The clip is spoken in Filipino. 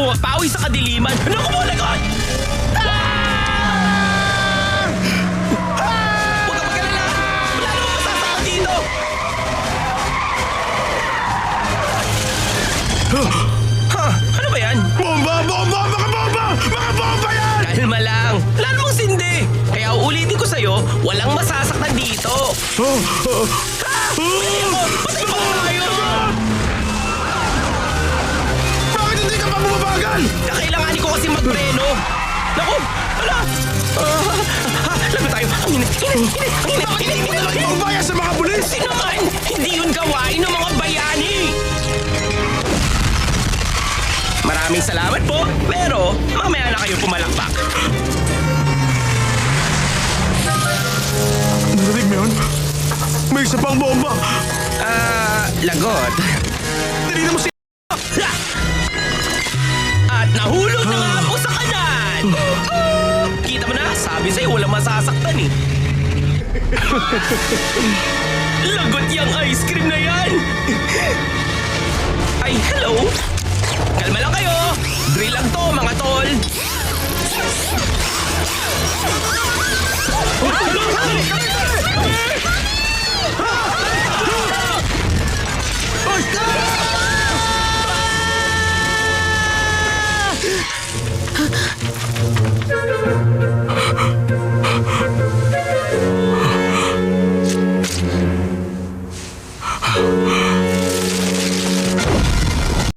pumapawi sa kadiliman. Naku mo, lagot! Huwag ka mag-alala! Wala namang masasakot dito! Ha? Ano ba yan? Bomba! Bomba! Mga bomba! Mga bomba yan! Kalma lang. Wala namang sindi. Kaya uulitin ko sa'yo, walang masasaktan dito. Patay mo tayo! Bakit hindi ka pa bumabagal? Kakailanganin ko kasi magpreno. Naku! Wala! Labi tayo! Ang init! Bomba yan sa mga pulis! Kasi naman, hindi yun gawain ng mga bayani! Maraming salamat po, pero mamaya na kayo pumalakpak. Narinig mo yun? May isa pang bomba! Lagot. Dali na mo si... At nahulog na nga po sa kanan! Kita mo na, sabi sa'yo walang masasaktan eh. Lagot yung ice cream na yan! Ay, hello!